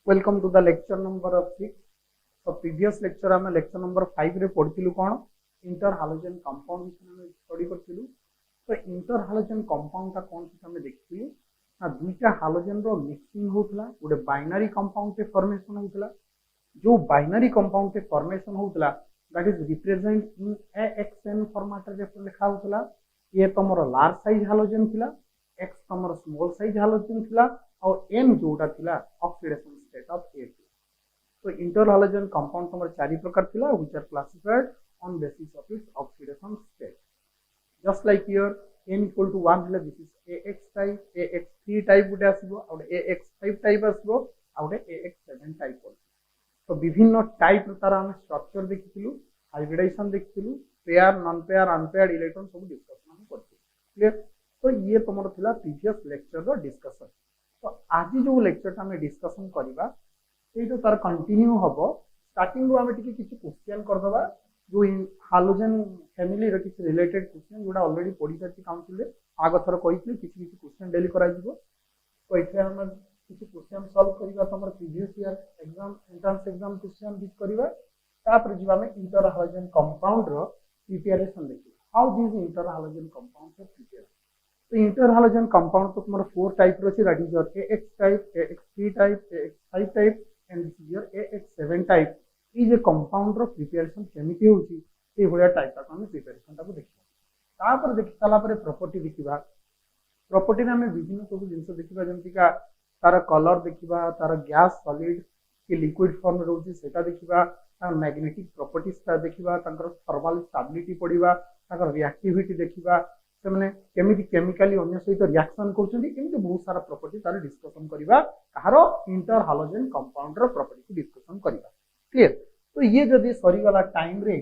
Welcome to the lecture number 6। तो previous lecture आम lecture number 5 रे पढ़िलु कौन इंटर हालोजेन कंपाउंड विषय स्टडी करथिलु। तो इंटर हालोजेन कंपाउंड का कौन से हमें देखिलु ना दुईटा हालोजेन रो मिक्सिंग होतला गोटे बाइनरी कंपाउंड के फॉर्मेशन होतला। जो बाइनरी कंपाउंड के फॉर्मेशन होतला that is represent in AXN format रे लिखा होतला। ये तमरो लार्ज साइज हालोजेन थिला, X तमरो स्मॉल साइज हालोजेन थिला और N जोटा थिला ऑक्सीडेशन स्टेट ऑफ A। तो इंटर हालोजेन कंपाउंड तमरो चारि प्रकार थिला which are classified on basis of its oxidation state. Just like here N equal to 1 हले this is AX type, AX3 type गुटे आसीबो और AX5 टाइप आसीबो और AX7 टाइप आसीबो। तो विभिन्न टाइप तार हम स्ट्रक्चर देखिथिलु, हाइब्रिडाइजेशन देखिथिलु, pair non pair unpaired electron सब डिस्कशन हम करथिलु। क्लियर? तो ये तमरो थिला प्रीवियस लेक्चर रो डिस्कशन। तो आज जो लेक्चर ता हमें डिस्कशन करबा से जो तार कंटिन्यू हबो। स्टार्टिंग रो हमें टिके किछि क्वेश्चन कर दबा जो हालोजेन फैमिली रो किछि रिलेटेड क्वेश्चन जोडा ऑलरेडी पढी साथि काउंसिल रे आगो थर कहितले किछि किछि क्वेश्चन डेली कराइ दिबो। तो इथे हम किछि क्वेश्चन सॉल्व करिबा तमर previous year exam entrance exam question दिस करिबा। तापर जिबा में इंटर हालोजेन कंपाउंड रो प्रिपरेशन देखिबा how this inter halogen compound से प्रिपेयर। तो इंटर हालोजेन कंपाउंड तो तुम्हारा 4 टाइप रो छी that is your AX type, AX3 type, AX5 type and this is your AX7 type. ई जे कंपाउंड रो प्रिपरेशन केमिति होची ए होया टाइप का हम प्रिपरेशन ताको देखिबा। तापर देखि साला परे प्रॉपर्टी देखिबा। प्रॉपर्टी में हमें विभिन्न सब जिंस देखिबा जेमति का तार कलर देखिबा, तार गैस सॉलिड कि लिक्विड फॉर्म रहउची सेटा देखिबा, तार मैग्नेटिक प्रॉपर्टीज ता देखिबा, तांकर थर्मल स्टेबिलिटी पढिबा, तांकर रिएक्टिविटी देखिबा, से माने केमिति केमिकली अन्य सहित रिएक्शन करछन्ती एमिति बहुत सारा प्रॉपर्टी तार डिस्कशन करिबा। कहारो इंटर हालोजेन कंपाउंड रो प्रॉपर्टी को डिस्कशन करिबा। क्लियर? तो ये जदी सरी वाला टाइम रे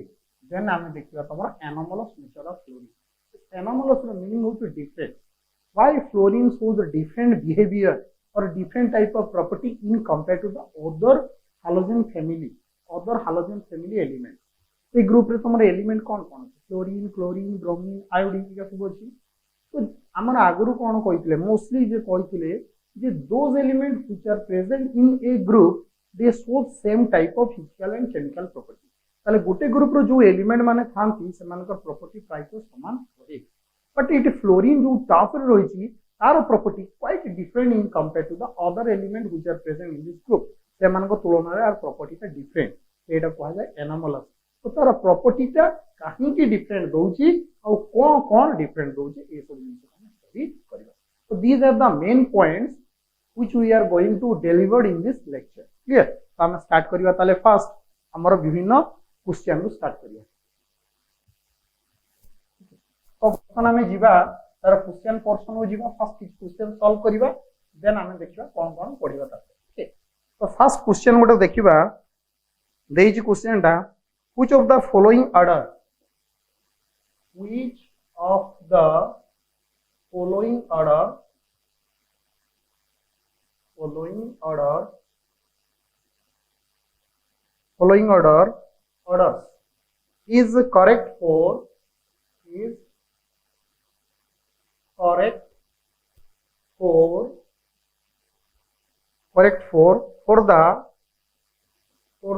देन हमें देखिबा तमरा anomalous nature of fluorine. Anomalous रो मीनिंग होय different why fluorine shows a different behavior or different type of property in compared to the other halogen family elements। ए ग्रुप रे तमरा एलिमेंट कोन कोन फ्लोरीन, क्लोरीन, ब्रोमीन, आयोडीन का सब अछि। तो हमर आगरु कोन कहितले मोस्टली जे कहितले जे those element which are present in a group they show same type of physical and chemical property. ताले गोटे ग्रुप रो जो एलिमेंट माने थांती सेमानकर प्रॉपर्टी प्राय तो समान होय। बट इट फ्लोरीन जो टॉप रे रहिछि तार property quite different in compare to the other element which are present in this group. सेमानक तुलना रे आर प्रॉपर्टी ता डिफरेंट, एटा कहला जाय एनोमलस। तो तार प्रॉपर्टी ता काहे की डिफरेंट दोछि और कोन कोन डिफरेंट दोछि ए सब जिंस हम स्टडी करबा। तो these are the main points which we are going to deliver in this lecture. Clear? तो हम स्टार्ट करबा ताले फर्स्ट हमर विभिन्न क्वेश्चन को स्टार्ट करिया। तो क्वेश्चन हमें जीवा तार क्वेश्चन पोर्शन हो जीवा फर्स्ट क्वेश्चन सॉल्व करिबा देन हमें देखिबा कोन कोन पढिबा तार। ठीक? तो फर्स्ट क्वेश्चन गोटे देखिबा देइछि क्वेश्चन ता which of the following order which of the following order orders is correct for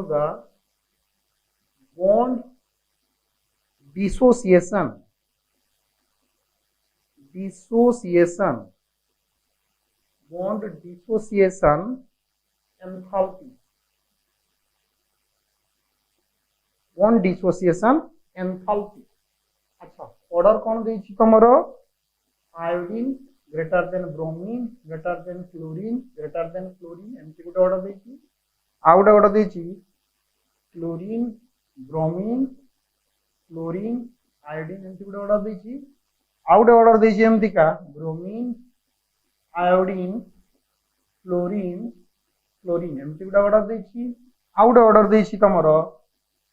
the bond dissociation enthalpy। bond dissociation enthalpy। अच्छा ऑर्डर कौन देछि तमरो iodine greater than bromine greater than chlorine greater than chlorine एमती गुटे order देछि। आउट order देछि chlorine, bromine, chlorine, iodine एमती गुटे ऑर्डर देछि। आउट ऑर्डर देछि एमती का ब्रोमीन, आयोडीन, क्लोरीन, क्लोरीन एमती गुटे ऑर्डर देछि। आउट ऑर्डर देछि तमरो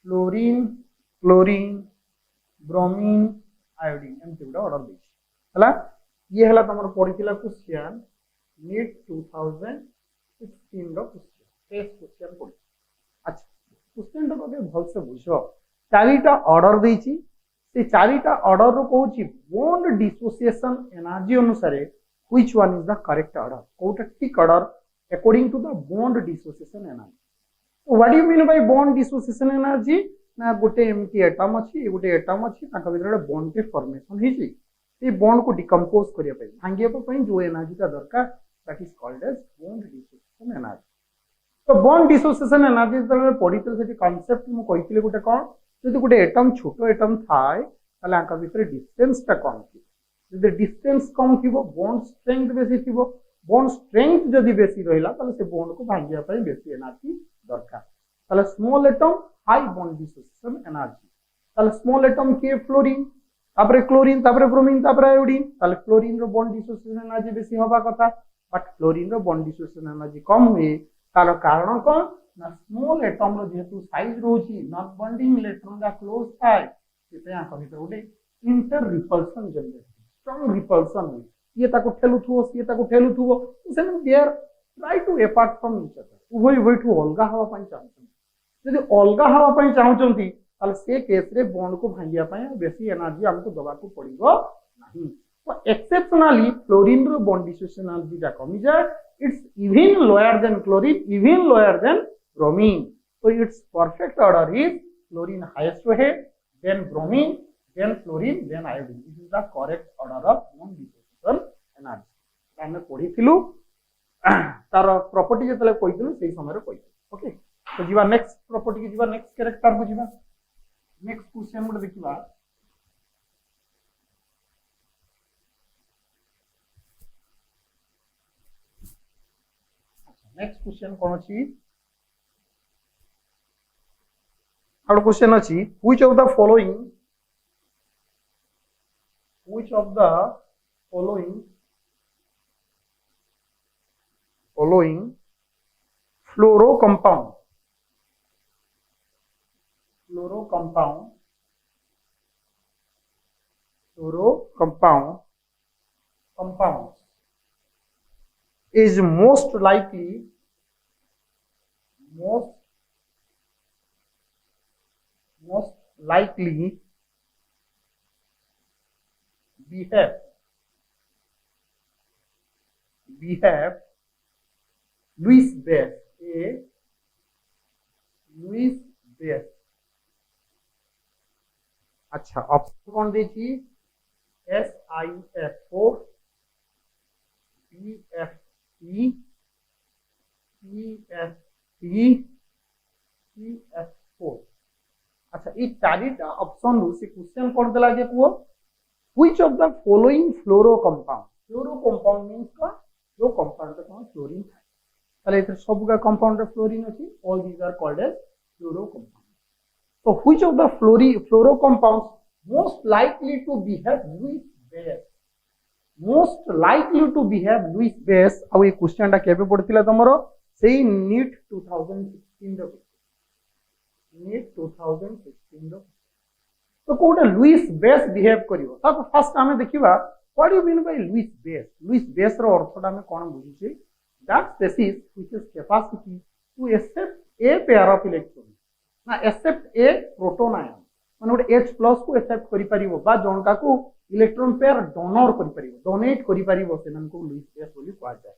क्लोरीन, क्लोरीन, ब्रोमीन, आयोडीन एमती गुटे ऑर्डर देछि। हला ये हला तमरो पढितिला क्वेश्चन नीट 2016 रो क्वेश्चन टेस्ट क्वेश्चन पढि। अच्छा क्वेश्चन तो के भल से बुझो चारिटा ऑर्डर देछि से चारिटा ऑर्डर रो कहूची बॉन्ड डिसोसिएशन एनर्जी अनुसार which one is the correct order कोटा ठीक order according to the bond dissociation energy. So what do you mean by bond dissociation energy? ना गोटे एमती एटम अच्छी गोटे एटम अच्छी भर बॉन्ड टे फॉर्मेशन होती बॉन्ड को डिकम्पोज करने भांगे जो एनर्जी का दरकार that is called as bond dissociation energy. तो बॉन्ड डिसोसिएशन एनर्जी जो पढ़ी से कॉन्सेप्ट मुझे गोटे कौन जो गोटे एटम छोट एटम थाए भर डिस्टेंसटा कम थी डिस्टेंस कम थी बॉन्ड स्ट्रेंथ बेसी थी बॉन्ड स्ट्रेंथ जदि बेसी रहा से बॉन्ड को भांगे बेसी एनर्जी दरकार. Small atom high bond dissociation energy. Small atom किए फ्लोरीन तापरे क्लोरीन तापरे ब्रोमीन तापरे आयोडीन फ्लोरीन रो बॉन्ड डिसोसिएशन एनर्जी बेसी होबा कथा बट फ्लोरीन रो बॉन्ड डिसोसिएशन एनर्जी कम हुए तार कारण कौन ना स्मॉल एटम रो जेतु साइज रोची नॉन बॉन्डिंग इलेक्ट्रॉन का क्लोज थाए से या भीतर गोटे inter repulsion generate strong repulsion हुए ये ताको ठेलुथुओ से ताको ठेलुथुओ सेन they are try to apart from each other उभय उभयठु अलगा हवा पई चाहछन जदि अलगा हवा पई चाहछंती ताले से केस रे बॉन्ड को भांगिया पई बेसी एनर्जी हमको दबा को पड़िबो नहीं. तो एक्सेप्शनली फ्लोरीन रो बॉन्ड डिसोसिएशन एनर्जी दा कमी जाय it's even lower than chlorine even lower than bromine. So its perfect order is fluorine highest ahead, then bromine, then fluorine, then iodine. This is the correct order of bond dissociation energy. हमने पढ़ी थिलु तार property जतले कहिथिलु सेही समय रे कहिथिलु. Okay तो जीवा next property की जीवा नेक्स्ट कैरेक्टर को जीवा नेक्स्ट क्वेश्चन गुड देखिबा. अच्छा नेक्स्ट क्वेश्चन कोन अछि our question achi which of the following fluoro compound compounds is most likely behave Lewis base अच्छा ऑप्शन कौन देखी SiF4 BF3 CF3 CF4. अच्छा ये चारिटा ऑप्शन रु से क्वेश्चन कोन देला जे को which of the following fluoro compound means का जो कंपाउंड का फ्लोरीन है ताले इधर सब का कंपाउंड रे फ्लोरीन अछि all these are called as fluoro compound. तो which of the fluoro compounds most likely to behave Lewis base आ ये क्वेश्चन टा केबे पड़तिला तमरो सेही नीट 2016 रो तो कोटा लुइस बेस बिहेव करिवो तब फर्स्ट हमें देखिबा what do you mean by Lewis base रो अर्थटा में कोन बुझिछि that species which is capacity to accept a pair of electron ना एक्सेप्ट ए प्रोटॉन आयन माने गोटे H+ को एक्सेप्ट करि परिवो बा जनका को इलेक्ट्रॉन पेयर डोनर करि परिवो डोनेट करि परिवो सेनन को लुइस बेस बोली कहा जाय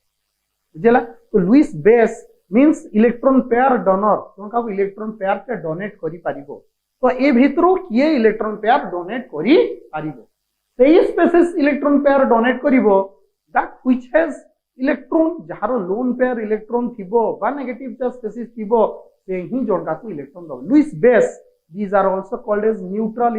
बुझला. तो Lewis base means electron pair donor जनका को इलेक्ट्रॉन पेयर के डोनेट करि परिबो. तो ए भितरो किए इलेक्ट्रॉन पेयर डोनेट करि परिबो सेही स्पेसिस इलेक्ट्रॉन पेयर डोनेट करिवो दैट व्हिच हैज इलेक्ट्रॉन जहारो लोन पेयर इलेक्ट्रॉन थिबो बा नेगेटिव चार्ज स्पेसिस थिबो से ही जनका को इलेक्ट्रॉन दो. Lewis base these are also called as neutral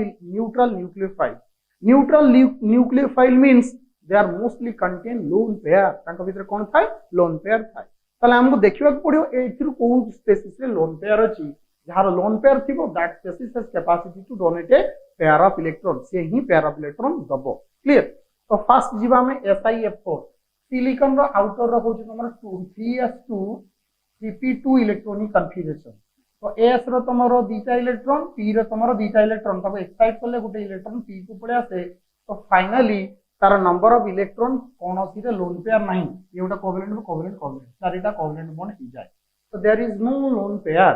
nucleophile. Neutral nucleophile means they are mostly contain lone pair तांका भीतर कोन थाय lone pair थाय ताले हमको देखिबा पड़ियो एथिर को स्पेसिस रे lone pair अछि जहार lone pair थिबो that species has capacity to donate a pair of electron से ही pair of electron दबो. क्लियर. तो फर्स्ट जीवा में SiF4 सिलिकॉन रो आउटर रो होछि तमरा 3s2 3p2 इलेक्ट्रॉनिक कन्फिगरेशन. तो S रो तमरो दीटा इलेक्ट्रॉन P रो तमरो दीटा इलेक्ट्रॉन तब एक्साइट करले गुटे इलेक्ट्रॉन P को पड़े आसे तो फाइनली तार नंबर ऑफ इलेक्ट्रॉन कोनोसी रे लोन पेयर नाही ये गोटा कोवेलेंट चारिटा कोवेलेंट बॉन्ड ही जाय. तो there is no lone pair.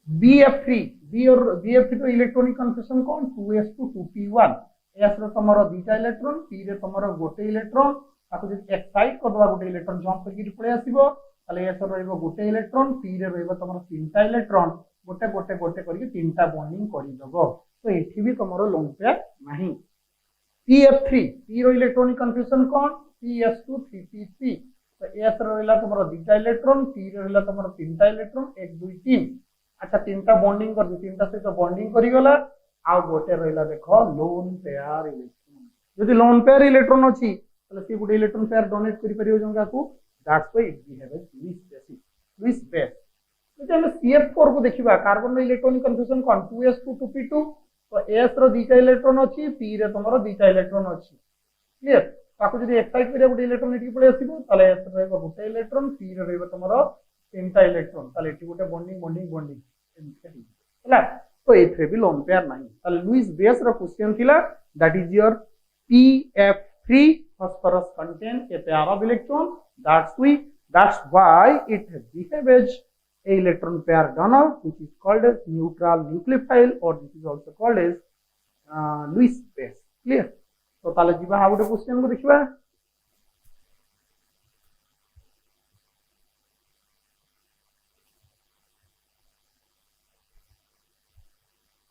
BF3 तो इलेक्ट्रॉनिक कन्फिगरेशन कौन 2s2 2p1 S रो तमरो दीटा इलेक्ट्रॉन P रे तमरो गोटे इलेक्ट्रॉन ताको जदि एक्साइट कर दबा गोटे इलेक्ट्रॉन जंप करके पळे आसीबो ताले एस रहइबो गोटे इलेक्ट्रॉन पी रे रहइबो तमरो तीनटा इलेक्ट्रॉन गोटे गोटे गोटे करके तीनटा बॉन्डिंग करि दबो तो एठी भी तमरो लोन पेयर नाही pf3 p रो इलेक्ट्रॉनिक कन्फ्यूजन कोन ps2 3p3 तो एस रहइला तमरो दुटा इलेक्ट्रॉन p रे रहइला तमरो तीनटा इलेक्ट्रॉन 1 2 3 अच्छा तीनटा बॉन्डिंग कर तीनटा सहित बॉन्डिंग करि गला आ गोटे रहइला देखो लोन पेयर इलेक्ट्रॉन यदि लोन पेयर इलेक्ट्रॉन अछि तले सी गोटे इलेक्ट्रॉन पेयर डोनेट करि परियो जंगा को that's why it behave as Lewis base जदि हम CF4 को देखिबा कार्बन रो इलेक्ट्रॉनिक कन्फ्यूजन कोन 2s2 2p2 तो s रो दुटा इलेक्ट्रॉन अछि p रे तमरो दुटा इलेक्ट्रॉन अछि क्लियर ताको जदि एक्साइट करिया गोटे इलेक्ट्रॉन एठी पळे आसीबो ताले s रहइबो गोटे इलेक्ट्रॉन p रे रहइबो तमरो तीनटा इलेक्ट्रॉन ताले एठी गोटे बॉन्डिंग बॉन्डिंग बॉन्डिंग एमके हला तो एथरे भी लोन पेयर नाही ताले लुईस बेस रो क्वेश्चन थिला that is your pf3 phosphorus contain a pair of electron that's why it behaves a electron pair donor which is called as neutral nucleophile or this is also called as Lewis base clear तो ताले जीवा how गोटे question को देखिबा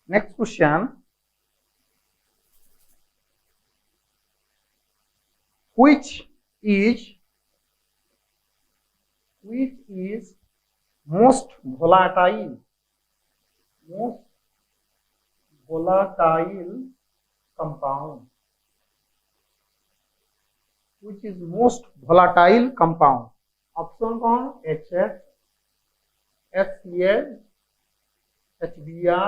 next question which is most volatile compound which is most volatile compound option कौन HF HCl HBr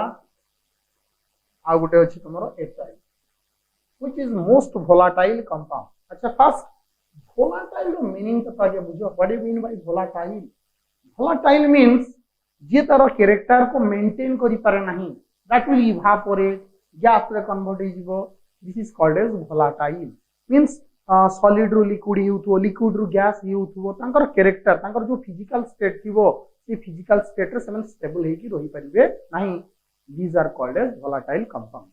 आ गोटे अछि तमरो HI which is most volatile compound अच्छा फर्स्ट volatile रो मीनिंग तो आगे बुझो what do mean by volatile volatile means जे तार कैरेक्टर को मेंटेन करि पारे नाही दैट विल इवापोरेट गैस रे कन्वर्ट हो जिवो this is called as volatile means solid रो लिक्विड हिउथो लिक्विड रो गैस हिउथो तांकर कैरेक्टर तांकर जो फिजिकल स्टेट थिवो से फिजिकल स्टेट रे सेमन स्टेबल हे कि रही परिबे नाही these are called as volatile compounds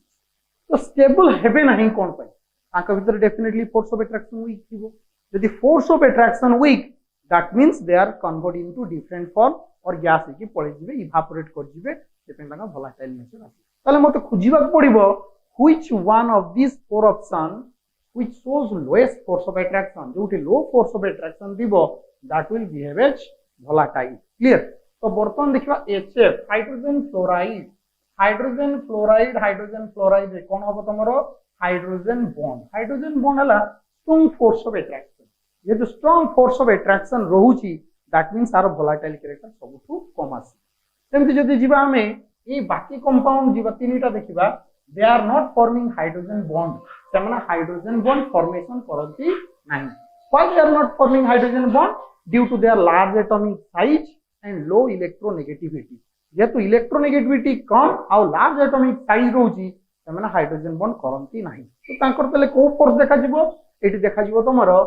तो स्टेबल हेबे नाही कोन पय तांका भीतर definitely force of attraction weak थिवो यदि force of attraction weak that means they are convert into different form और गैस हे कि पळे जिवे इवापोरेट कर जिवे सेपेन तांका volatile नेचर आसी ताले मते खुजिबा पड़िबो which one of these four option which shows lowest force of attraction जोटी low force of attraction दिबो that will behave as volatile clear तो बर्तन देखिबा HF हाइड्रोजन फ्लोराइड रे कोन होबो तमरो हाइड्रोजन बॉन्ड हला स्ट्रांग फोर्स ऑफ अट्रैक्शन ये तो स्ट्रांग फोर्स ऑफ अट्रैक्शन रहउची that means are volatile character सबठु कम आसी सेमति जदि जीवा हमें ए बाकी कंपाउंड जीवा तीनटा देखिबा they are not forming hydrogen bond semana hydrogen bond formation करती नहीं why they are not forming hydrogen bond due to their large atomic size and low electronegativity ये तो इलेक्ट्रोनेगेटिविटी कम आ लार्ज एटॉमिक साइज रहउची semana hydrogen bond करती नहीं तो तांकर तले को फोर्स देखा जिवो एटी देखा जिवो तमरो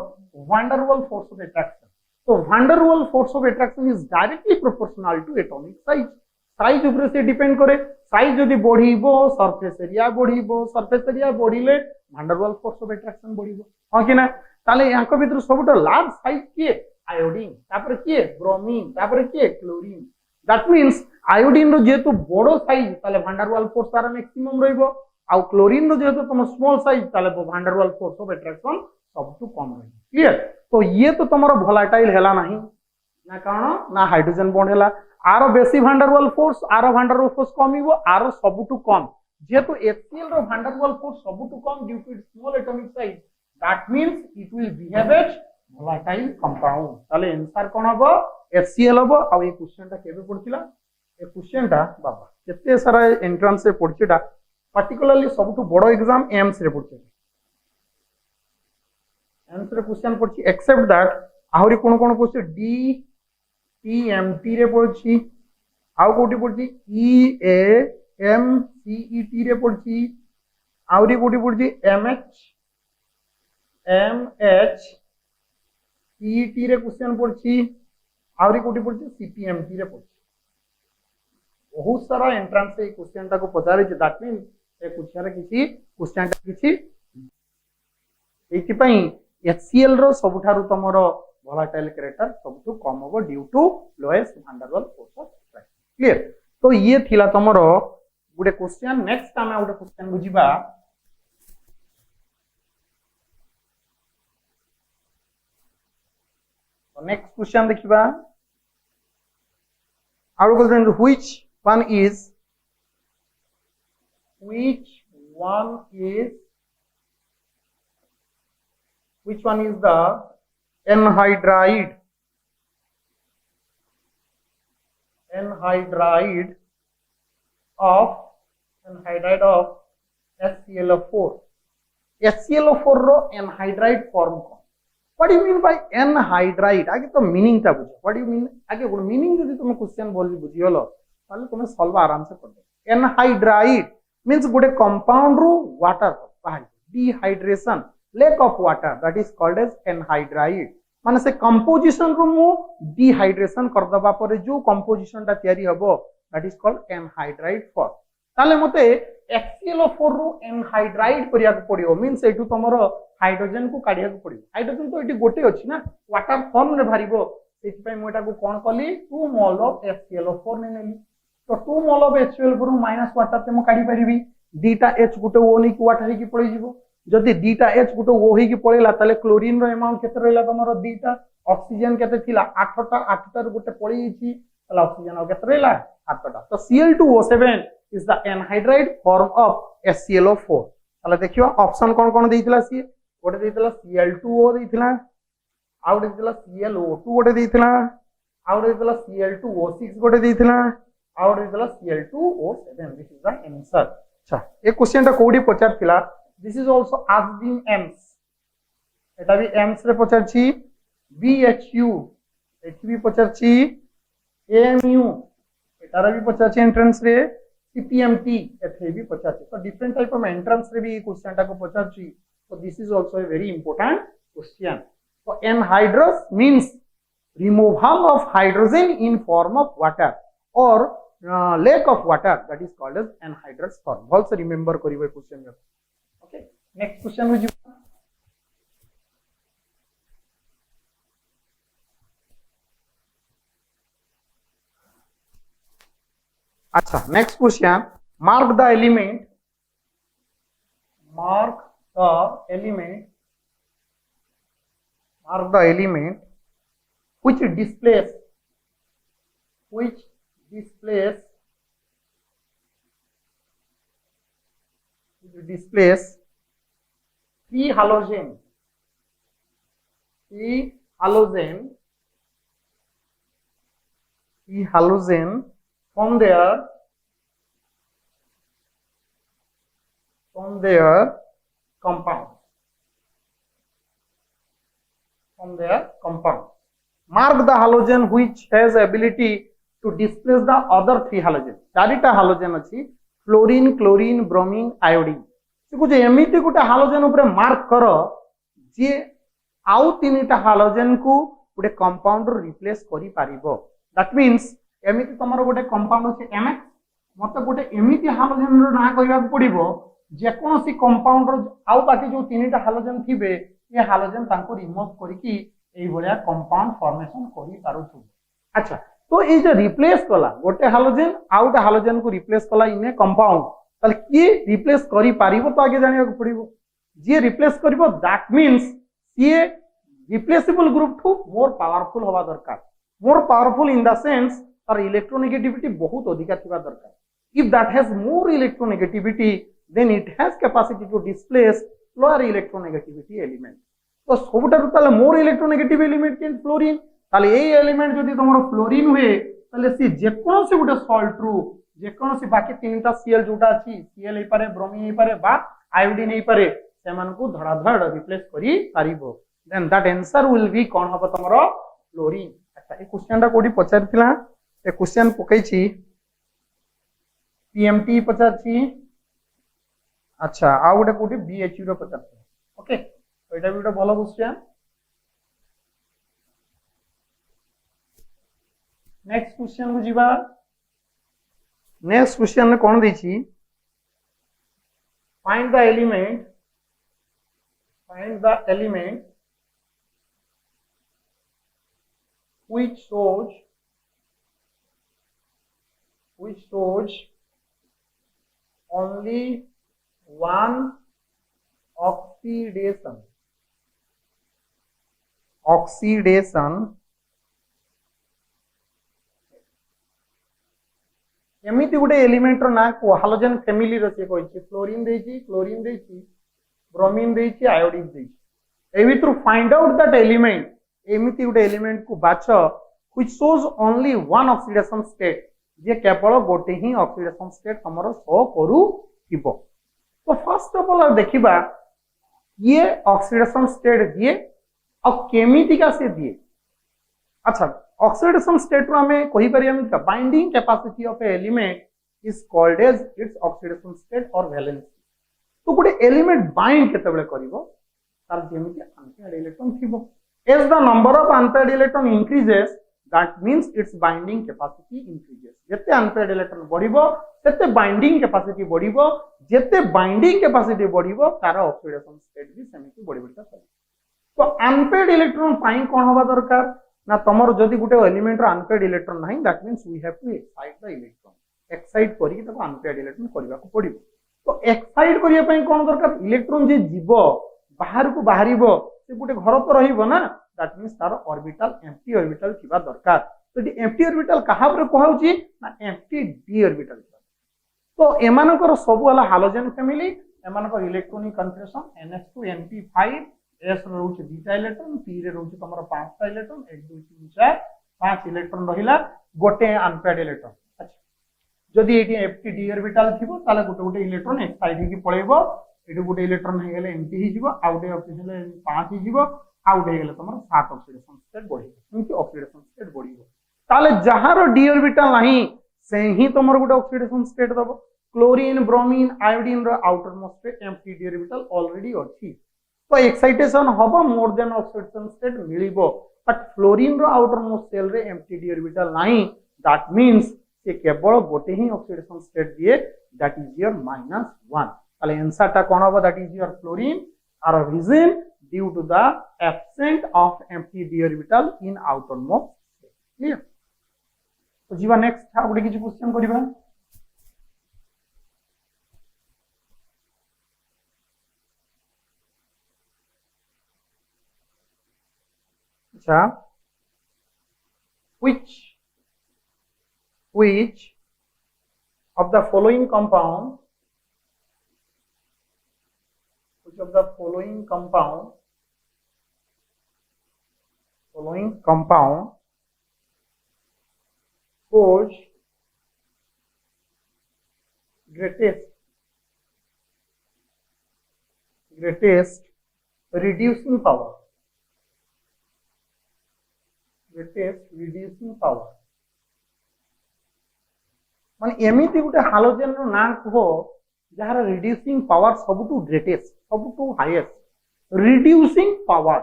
van der Waals force of attraction तो van der Waals force of attraction is directly proportional to atomic size size ऊपर से डिपेंड करे साइज जदि बढ़िबो सरफेस एरिया बढ़िले van der Waals force of attraction बढ़िबो हां कि ना ताले यांको भीतर सबटा लार्ज साइज के आयोडीन तापर के ब्रोमीन तापर के क्लोरीन दैट मींस आयोडीन रो जेतु बड़ो साइज ताले van der Waals फोर्स तार मैक्सिमम रहइबो आ क्लोरीन रो जेतु तुम स्मॉल साइज ताले van der Waals force of attraction सबटु कम रहइ क्लियर तो ये तो तमरो volatile हैला नहीं ना कारण ना हाइड्रोजन बॉन्ड हैला आरो बेसी van der Waals फोर्स आरो van der Waals फोर्स कमिबो आरो सबटु कम जेतु HCl रो van der Waals फोर्स सबटु कम due to its small atomic size that means it will behave as volatile compound ताले आंसर कोन हबो HCl हबो आ ए क्वेश्चन ता केबे पडथिला ए क्वेश्चन ता बाबा केते सारा एंट्रेंस से पडछिटा पर्टिकुलरली सबटु बडो एग्जाम एम्स रे पडछि एम्स रे क्वेश्चन पडछि एक्सेप्ट दैट आहुरी कोन कोन पडछि डी टी रे पडछि आउ कोटी पडछि EAMCET रे पडछि आउरी कोटी पडछि MHCET रे क्वेश्चन पडछि आउरी कोटी पडछि CPMT रे पडछि बहुत सारा एंट्रेंस से क्वेश्चन ता को पचारे जे दैट मीन ए क्वेश्चन रे किछि क्वेश्चन ता किछि एति पई HCl रो सबुठारु तमरो volatile character सबटु कम होबो due to lowest van der Waals force of attraction clear. तो ये थिला तमरो गुटे क्वेश्चन। नेक्स्ट आमे गुटे क्वेश्चन बुझिबा तो नेक्स्ट क्वेश्चन देखिबा आउ question which one is the anhydride of HClO4 HClO4 रो anhydride form को what do you mean by anhydride आगे तो मीनिंग ता बुझो what do you mean आगे गुड मीनिंग जदी तुम क्वेश्चन बोल बुझियोलो ताले तुम सॉल्व आराम से कर दो। anhydride means गुडे कंपाउंड रो वाटर बाहर dehydration lack of water that is called as anhydride माने से कंपोजिशन रो मु डिहाइड्रेशन कर दबा परे जो कंपोजिशन ता तयारी हबो that is called anhydride form ताले मते HClO4 रो anhydride करिया को पड़ियो मींस एटू तमरो हाइड्रोजन को काढिया को पड़ियो हाइड्रोजन तो एटी गोटे अछि ना वाटर फॉर्म रे भरिबो सेति पय मोटा को कोन कली 2 मोल ऑफ HClO4 ने नेली तो 2 mole of HClO4 minus water ते म काढी परिबी दीटा H गुटे O नै को वाटर ही की पड़ी जिवो जदि दीटा H गुटे O ही की पळेला ताले क्लोरीन रो अमाउंट केते रहला तमरो दीटा ऑक्सीजन केते थिला 8टा रो गुटे पड़ी छि ताले ऑक्सीजन केते रहला 8टा तो Cl2O7 is the anhydride form of HClO4 ताले देखियो ऑप्शन कोन कोन देइथिला सी गोटे देइथिला Cl2O देइथिला आउट देइथिला ClO2 गोटे देइथिला आउट देइथिला Cl2O6 गोटे देइथिला आउट देइथिला Cl2O7 this is the answer. अच्छा ए क्वेश्चन ता कोडी पचारथिला this is also asked in AIIMS एटा भी एम्स रे पचारछि BHU एठी भी पचारछि AMU एटारा भी पचारछि एंट्रेंस रे CPMT एथे भी पचारछि तो डिफरेंट टाइप ऑफ एंट्रेंस रे भी क्वेश्चन टा को पचारछि तो this is also a very important question. तो anhydrous means removal of hydrogen in form of water or lack of water that is called as anhydrous form also remember करिवे question में। Okay next question हो जी। अच्छा next question mark the element which displace three halogen from their compound mark the halogen which has ability to displace the other three halogen चारिटा halogen अछि fluorine chlorine bromine iodine से कुछ एमिति गुटे halogen ऊपर mark करो जे आउ तीनटा halogen को गुटे कंपाउंड रिप्लेस करि पारिबो दैट मींस एमिति तमरो गुटे कंपाउंड अछि MX मते गुटे एमिति हालोजन रो ना कहिबा पड़िबो जे कोनोसी कंपाउंड रो आउ बाकी जो तीनटा हालोजन थिबे ये हालोजन तांको रिमूव करिकि एई भलिया कंपाउंड फॉर्मेशन करि पारुछु। अच्छा तो ए जे रिप्लेस कला गोटे हालोजन आउटा हालोजन को रिप्लेस कला इन ए कंपाउंड ताले की रिप्लेस करि पारिबो तो आगे जानिया को पड़िबो जे रिप्लेस करिवो दैट मींस ये replaceable group to more powerful होवा दरकार more powerful in the sense और इलेक्ट्रोनेगेटिविटी बहुत अधिक थिबा दरकार if that has more electronegativity then it has capacity to displace lower electronegativity element तो सबटारु ताले मोर इलेक्ट्रोनेगेटिव एलिमेंट के फ्लोरीन ताले ए एलिमेंट जदी तमरो फ्लोरीन हुए ताले सी जे कोनोसी गुटे सॉल्ट रु जे कोनोसी बाकी तीनटा Cl जोटा अछि Cl हे पारे ब्रोमीन हे पारे बा आयोडीन हे पारे सेमान को धड़ाधड़ रिप्लेस करी पारिबो then that answer will be कोन हबो तमरो फ्लोरीन। अच्छा ए क्वेश्चन टा कोडी पचारथिला ए क्वेश्चन पकई छी PMT पचारछि। अच्छा आ गुटे कोडी BHU रो पचारछि ओके तो एटा भी भलो क्वेश्चन। नेक्स्ट क्वेश्चन को जीवा नेक्स्ट क्वेश्चन में कोन देछि find the element which shows only one oxidation एमिति गोटे एलिमेंट रो ना को हालोजन फैमिली रो से कहछि फ्लोरीन देछि ब्रोमीन देछि आयोडीन देछि एवि through find out that element एमिति गोटे एलिमेंट को बाछ which shows only one oxidation state जे केवल गोटे ही ऑक्सीडेशन स्टेट हमरो शो करू थिबो तो फर्स्ट ऑफ ऑल देखिबा ये ऑक्सीडेशन स्टेट दिए और केमिति का से दिए अच्छा ऑक्सीडेशन स्टेट रो हमें कहि परिया मिता binding capacity of a element is called as its oxidation state और वैलेंसी तो गोटे एलिमेंट बाइंड केतेबेले करिवो तार जेमिति अनपेयर्ड इलेक्ट्रॉन थिबो as the number of unpaired electron increases that means its binding capacity increases jete unpaired electron badibo tete binding capacity badibo jete binding capacity badibo तार oxidation state भी सेमिति बड़ी बड़ी चले तो unpaired electron पाई कोन होबा दरकार ना तमर जदी गुटे एलिमेंट रो unpaired electron नाही that means we have to excite the electron excite करी ताको unpaired electron करबा को पड़िबो तो excite करिया पई कोन दरकार इलेक्ट्रॉन जे जीवो बाहर को बाहरिबो से गुटे घर तो रहिबो ना दैट मींस तार ऑर्बिटल एम्प्टी ऑर्बिटल थिबा दरकार तो ये एम्प्टी ऑर्बिटल कहा पर कहउची ना एम्प्टी डी ऑर्बिटल तो एमानकर सब वाला हालोजन फैमिली एमानकर electronic confirmation NH2 NP5 S रहउची बीटा इलेक्ट्रॉन P रे रहउची तमरो 5 टा इलेक्ट्रॉन 1 2 3 4 5 इलेक्ट्रॉन रहिला गोटे अनपेयर्ड इलेक्ट्रॉन अच्छा जदी एटी एम्प्टी डी ऑर्बिटल थिबो ताले गोटे गोटे इलेक्ट्रॉन एक साइड ही पळेबो एटी गोटे इलेक्ट्रॉन हे गेले एम्प्टी ही जीवो आउटे ऑक्सीजन 5 ही जीवो आउट हे गेले तमरो 7 ऑक्सीडेशन स्टेट बढ़ी क्योंकि ऑक्सीडेशन स्टेट बढ़ीबो ताले जहारो डी ऑर्बिटल नाही से ही तमरो गोटे ऑक्सीडेशन स्टेट दबो क्लोरीन ब्रोमीन आयोडीन रो outermost empty D orbital already अछि तो एक्साइटेशन हबो मोर देन ऑक्सीडेशन स्टेट मिलिबो बट फ्लोरीन रो आउटर मोस्ट सेल रे एम्प्टी डी ऑर्बिटल नाही दैट मींस से केवल गोटे ही ऑक्सीडेशन स्टेट दिए दैट इज योर -1 ताले आंसर ता कोन हबो दैट इज योर फ्लोरीन आर reason due to the absence of empty d orbital in outermost state clear तो जीवा नेक्स्ट आ गुटे किछि क्वेश्चन करिबा अच्छा which of the following compound shows greatest reducing power माने एमिति गुटे हालोजन रो ना को जहार रिड्यूसिंग पावर सबटू ग्रेटेस्ट सबटू हाईएस्ट रिड्यूसिंग पावर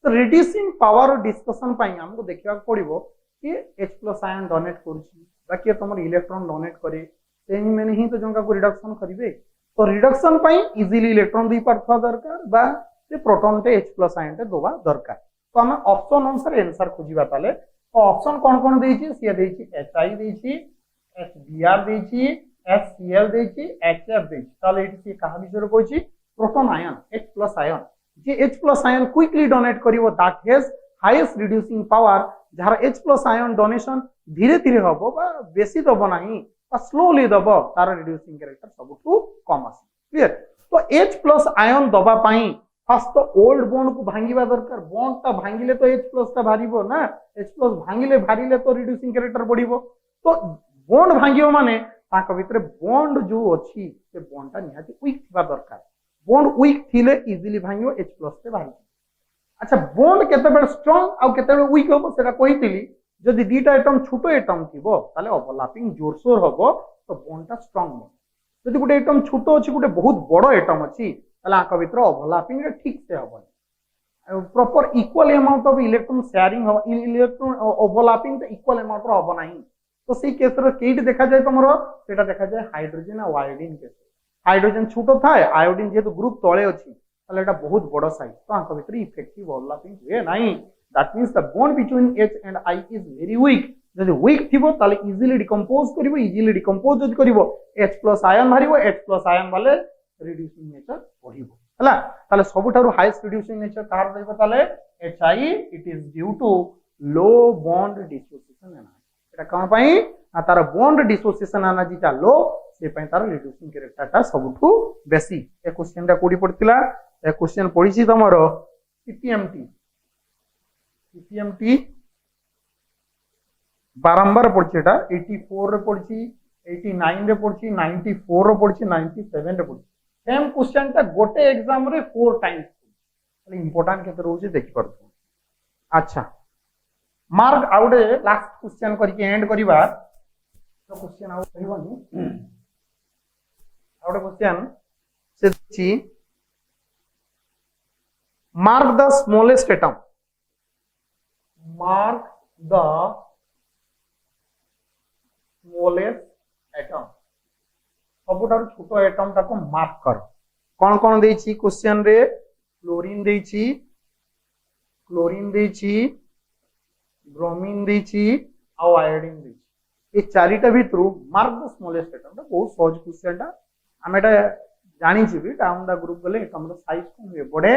तो रिड्यूसिंग पावर डिस्कशन पाई हमको देखिबा पड़िबो कि H+ आयन डोनेट करछि बाकी तमर इलेक्ट्रॉन डोनेट करे सेही माने ही तो जंका को रिडक्शन करिवे तो रिडक्शन पाई इजीली इलेक्ट्रॉन दी पारथवा दरकार बा से प्रोटॉन ते H+ आयन ते दोबा दरकार तो हम ऑप्शन अनुसार आंसर खोजिबा ताले तो ऑप्शन कोन देछि से देछि HI देछि HBr देछि HCl देछि HF देछि ताले एठी से कहा विषय कहछि प्रोटॉन आयन H+ आयन जे H+ आयन क्विकली डोनेट करिवो that has highest reducing power जहार H+ आयन डोनेशन धीरे धीरे हबो बा बेसी दबो नाही बा स्लोली दबो तार रिड्यूसिंग कैरेक्टर सबटू कम आसी क्लियर तो H+ आयन दबा पई फर्स्ट तो ओल्ड बॉन्ड को भांगीबा दरकार बॉन्ड ता भांगिले तो H+ ता भारिबो ना H+ भांगिले भारिले तो रिड्यूसिंग कैरेक्टर बढ़िबो तो बॉन्ड भांगियो माने ताक भितरे बॉन्ड जो अछि से बॉन्ड ता निहाती वीक थिबा दरकार बॉन्ड वीक थिले इजीली भांगियो H+ से भारि अच्छा बॉन्ड केतेबेल स्ट्रांग आ केतेबेल वीक होबो सेटा कहितली जदि दीटा एटम छोटो एटम थिबो ताले ओवरलैपिंग जोरसोर होबो तो बॉन्ड ता स्ट्रांग हो जदि गुटे एटम छोटो अछि गुटे बहुत बड़ो एटम अछि ताले आक भितर ओवरलैपिंग रे ठीक से होबो proper equal amount of electron sharing हो इलेक्ट्रॉन ओवरलैपिंग तो इक्वल अमाउंट रो होबो नाही तो सेही केस रे केइट देखा जाय तमरो सेटा देखा जाय हाइड्रोजन आ आयोडीन केस हाइड्रोजन छोटो थाए आयोडीन जेतु ग्रुप तळे अछि ताले एटा बहुत बड़ साइज तो आंक भितर इफेक्टिव ओवरलैपिंग हुए नाही that means the bond between H and I is very weak जदि वीक थिबो ताले इजीली डिकंपोज करिवो इजीली डिकंपोज जदि करिवो H+ आयन मारिवो H+ आयन वाले रिड्यूसिंग नेचर बढ़िबो हला ताले सबुठारु हाईएस्ट रिड्यूसिंग नेचर कार देबो ताले HI it is due to low bond dissociation energy एटा कोन पई आ तार बॉन्ड डिसोसिएशन एनर्जी ता लो से पई तार रिड्यूसिंग कैरेक्टर ता सबुठु बेसी ए क्वेश्चन ता कोडी पड़तिला ए क्वेश्चन पड़ीची तमरो पीपीएमटी बारंबार पड़ची एटा 84 रे पड़ची 89 रे पड़ची 94 रे पड़ची 97 रे पड़ची सेम क्वेश्चन ता गोटे एग्जाम रे 4 टाइम्स खाली इंपोर्टेंट केते रहउची देखि परथु अच्छा मार्क आउडे लास्ट क्वेश्चन करके एंड करिवा तो क्वेश्चन आउट करिवनी आउडे क्वेश्चन से छि mark the smallest atom mark the smallest atom सबुठारु छोटो एटम टा को मार्क कर कोन कोन देछि क्वेश्चन रे क्लोरीन देछि ब्रोमीन देछि आ आयोडीन देछि ए चारिटा भितरु मार्क द स्मॉलेस्ट एटम टा बहुत सहज क्वेश्चन टा हम एटा जानि छि भी डाउन द ग्रुप गले एटम रो साइज कोन हुए बडे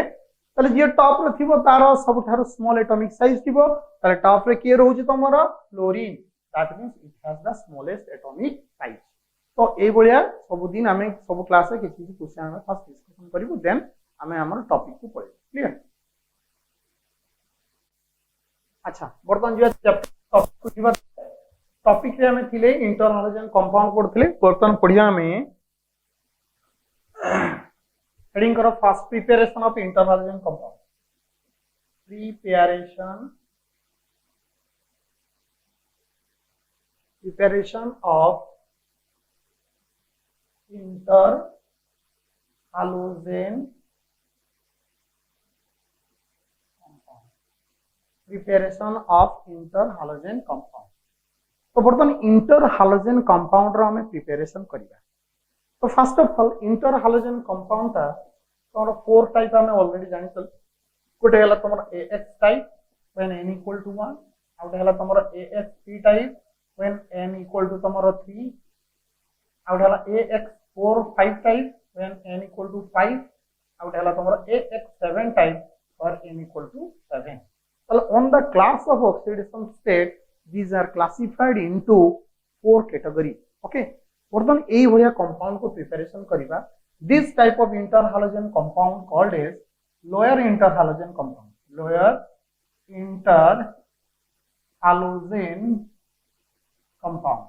ताले जे टॉप रे थिबो तार सबुठारु स्मॉल एटॉमिक साइज थिबो ताले टॉप रे के रहउछि तमरो chlorine that means it has the smallest atomic size तो ए बलिया सब दिन हमें सब क्लास रे किछि क्वेश्चन हम फर्स्ट डिस्कशन करिवो देन हमें हमर टॉपिक को पढे क्लियर अच्छा बर्तन जे टॉपिक टॉपिक रे हमें थिले इंटर हाइड्रोजन कंपाउंड पढथिले बर्तन पढिया हमें heading करो first preparation of inter hydrogen compound preparation of inter hydrogen preparation of inter hydrogen compound तो बर्तन इंटर हाइड्रोजन कंपाउंड रो हमें प्रिपरेशन करिया तो first of all inter hydrogen compound ता तोर 4 टाइप हमें ऑलरेडी जानि चल कोटे हला तमर AX type when n equal to 1 आउट हला तमर AX3 type when n equal to तमर 3 आउट हला AX4 5 type when n equal to 5 आउट हला तमर AX7 type for n equal to 7 so on the class of oxidation state these are classified into 4 category okay बर्तन एई भलिया compound को प्रिपरेशन करिबा this type of inter hydrogen compound called as lower inter hydrogen compound lower inter hydrogen compound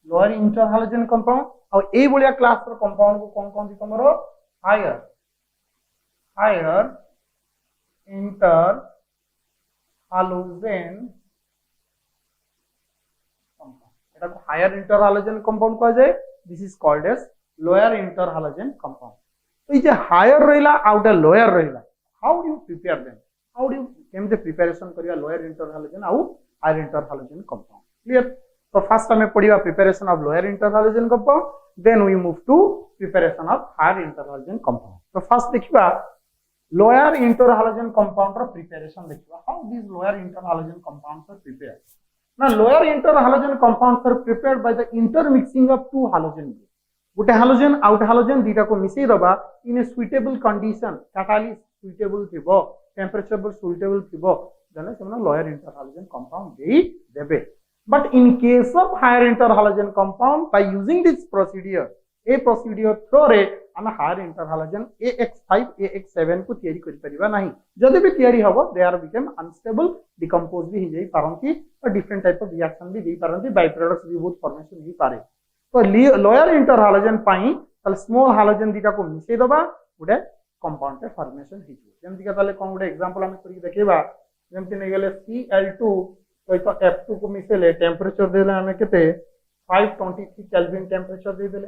lower inter hydrogen compound और एई भलिया class रो compound को कोन दी तमरो higher inter hydrogen higher inter hydrogen compound कह जाए this is called as lower inter hydrogen compound तो ये हायर रहिला आउट लोअर रहिला how do you prepare them how do you केमते प्रिपरेशन करिया लोअर इंटर हाइड्रोजन आउ higher inter hydrogen compound clear तो फर्स्ट हमें पढ़िया preparation of lower inter hydrogen compound then we move to preparation of higher inter hydrogen compound तो first देखिबा lower inter hydrogen compound रो preparation देखिबा how this lower inter hydrogen compounds are prepared now lower inter halogen compounds are prepared by the intermixing of two halogen groups गोटे halogen out halogen दीटा को मिसई दबा in a suitable condition catalyst suitable थिबो temperature पर suitable थिबो जने सेमना lower inter halogen compound देई देबे but in case of higher inter halogen compound by using this procedure ए प्रोसीडियर थ्रो रे हम higher inter hydrogen AX5 AX7 को तयारी करि परिबा नाही जदि भी तयारी हबो they are become unstable decompose भी हो जाई पारंती और डिफरेंट टाइप ऑफ रिएक्शन भी देई पारंती बाय प्रोडक्ट्स भी बहुत फॉर्मेशन ही पारे तो लोअर इंटर हाइड्रोजन पाई तल स्मॉल हाइड्रोजन दिटा को मिसई दबा गुडे कंपाउंड के फॉर्मेशन ही जेमति का तले कोन गुडे एग्जांपल हम करि देखिबा जेमति नै गेले Cl2 तो F2 को मिसेले टेंपरेचर देले हमें केते 523 केल्विन टेंपरेचर दे देले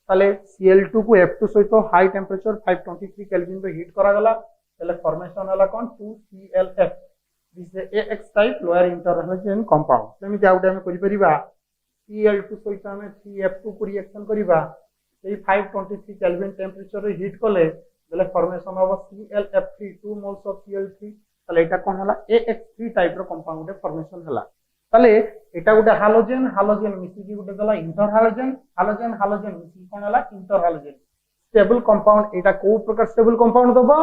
ताले Cl2 को F2 सहित हाई टेंपरेचर 523 केल्विन पे हीट करा गला ताले फॉर्मेशन हला कोन 2ClF this is AX type lower inter hydrogen compound सेमिति आउट हम करि परिबा Cl2 सहित हम 3F2 को रिएक्शन करिबा सेही 523 केल्विन टेंपरेचर रे हीट कले देले formation of ClF3 2 moles of Cl3 ताले एटा कोन हला AX3 टाइप रो कंपाउंड गुटे फॉर्मेशन हला ताले एटा गुटे हालोजेन हालोजेन मिसी की गुटे दला इंटर हालोजेन हालोजेन हालोजेन मिसी कोन हला इंटर हालोजेन स्टेबल कंपाउंड एटा को प्रकार स्टेबल कंपाउंड दबो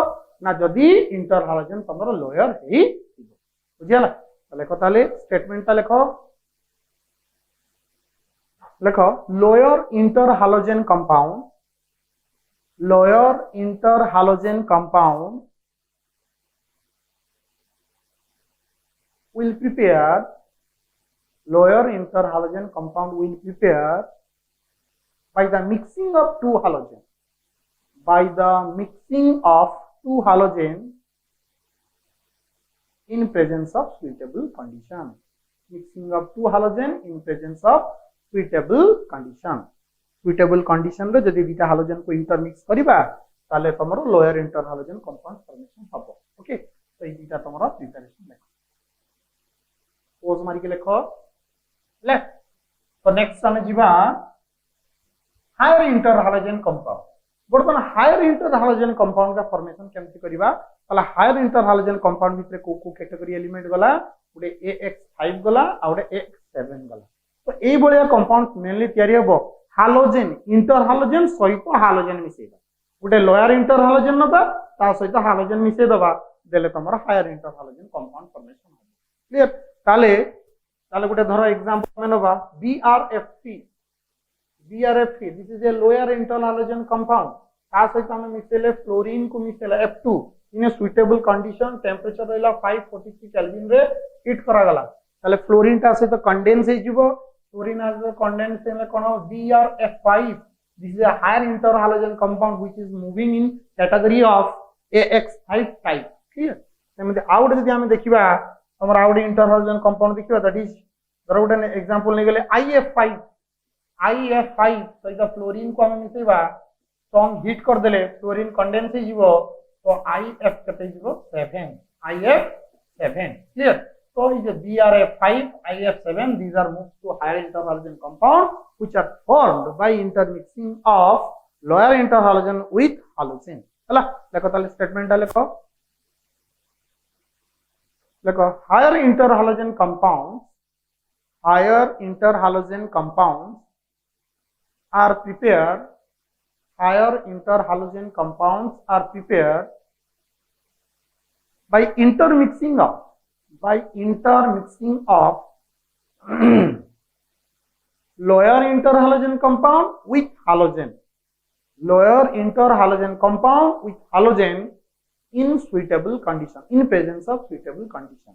ना जदी इंटर हालोजेन तमरो लोयर हेई बुझियाला ताले को ताले स्टेटमेंट ता लेखो लेखो lower inter halogen compound lower interhalogen compound will prepare lower interhalogen compound will prepare by the mixing of two halogen by the mixing of two halogen in presence of suitable condition mixing of two halogen in presence of suitable condition suitable condition रे जदी beta halogen को intermix करिबा ताले तमरो lower inter halogen compound formation हबो okay तो ई beta तमरो preparation लेखो pose मारी के लेखो left तो नेक्स्ट हमें जीवा हायर इंटर हालोजन कंपाउंड बर्तमान हायर इंटर हालोजन कंपाउंड का फॉर्मेशन केमति करिबा ताला हायर इंटर हालोजन कंपाउंड भितरे को कैटेगरी एलिमेंट गला गुडे AX5 गला आ गुडे AX7 गला तो एई बलिया कंपाउंड मेनली तयारी हबो हालोजेन इंटर हालोजेन सहित हालोजेन मिसेबा गुटे लोअर इंटर हालोजेन नबा ता सहित हालोजेन मिसे दबा देले तमरा higher inter halogen compound formation हो क्लियर ताले ताले गुटे धरो एग्जांपल में नबा BRF3 this is a lower inter halogen compound ता सहित हम मिसेले फ्लोरीन को मिसेला F2 in a suitable condition temperature रहला 543 केल्विन रे हीट करा गला ताले फ्लोरीन ता सहित कंडेंस हे जिवो fluorine has the condensed in BRF5 this is a higher interhalogen compound which is moving in category of AX5 type clear सेमते आउट जदी हम देखिबा हमर आउट इंटरहलोजन कंपाउंड देखिबा दैट इज दरउट एन एग्जांपल ने गेले IF5 तो इदा फ्लोरीन को हम मिसेबा स्ट्रांग हीट कर देले फ्लोरीन कंडेंस हे जिवो तो IF कते जिवो 7 IF7 clear so is a BRF5 IF7 these are moved to higher interhalogen compound which are formed by intermixing of lower interhalogen with halogen हला देखो ताले स्टेटमेंट लेखो देखो higher interhalogen compounds are prepared higher interhalogen compounds are prepared by intermixing of lower interhalogen compound with halogen in suitable condition in presence of suitable condition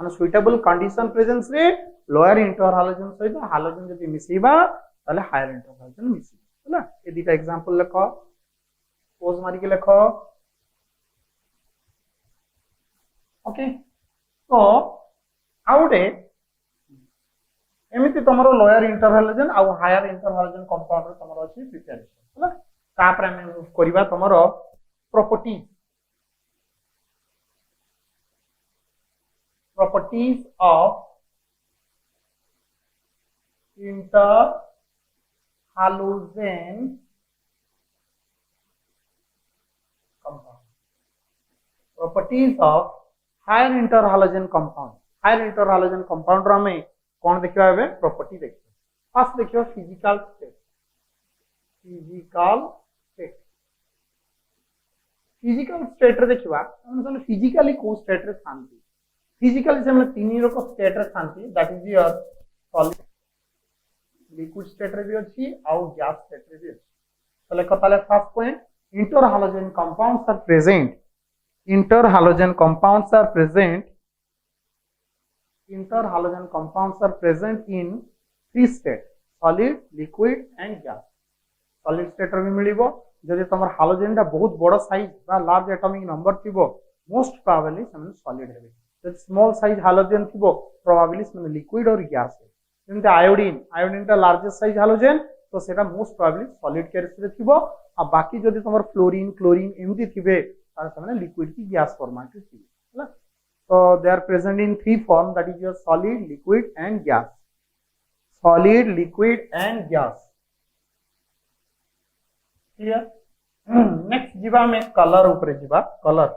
माने suitable condition presence रे lower interhalogen सहित halogen जदी मिसेबा ताले higher interhalogen मिसेबा हला ए दिटा example लेखो pose मारी के लेखो okay तो आउटे एमिति तमरो लोअर इंटरहलोजन आ हायर इंटरहलोजन कंपाउंड रे तमरो अछि प्रिपरेशन हला तापर हम मूव करिबा तमरो properties of interhalogen properties of higher interhalogen compound रो में कौन देखिबा एबे प्रॉपर्टी देखिबा फर्स्ट देखियो फिजिकल स्टेट रे देखिबा हम फिजिकली को स्टेट रे थांती फिजिकली से हम तीन रो को स्टेट रे थांती that is your solid liquid state रे भी अछि आ गैस स्टेट रे भी अछि तले कताले first point interhalogen compounds are present in three states solid liquid and gas solid state रे भी मिलिबो जदि तमर हालोजेन दा बहुत बड़ साइज बा लार्ज एटॉमिक नंबर थिबो मोस्ट प्रोबेबली सम सॉलिड हेबे जदि स्मॉल साइज हालोजेन थिबो प्रोबेबली सम लिक्विड और गैस है जेंते आयोडीन ता लार्जेस्ट साइज हालोजेन तो सेटा मोस्ट प्रोबेबली सॉलिड केस रे थिबो आ बाकी जदि तमर फ्लोरीन क्लोरीन एमती थिबे तार सम लिक्विड की गैस फॉर्मेट थिबे हला so they are present in three form that is your solid liquid and gas solid liquid and gas clear next जीवा में कलर ऊपर जीवा colour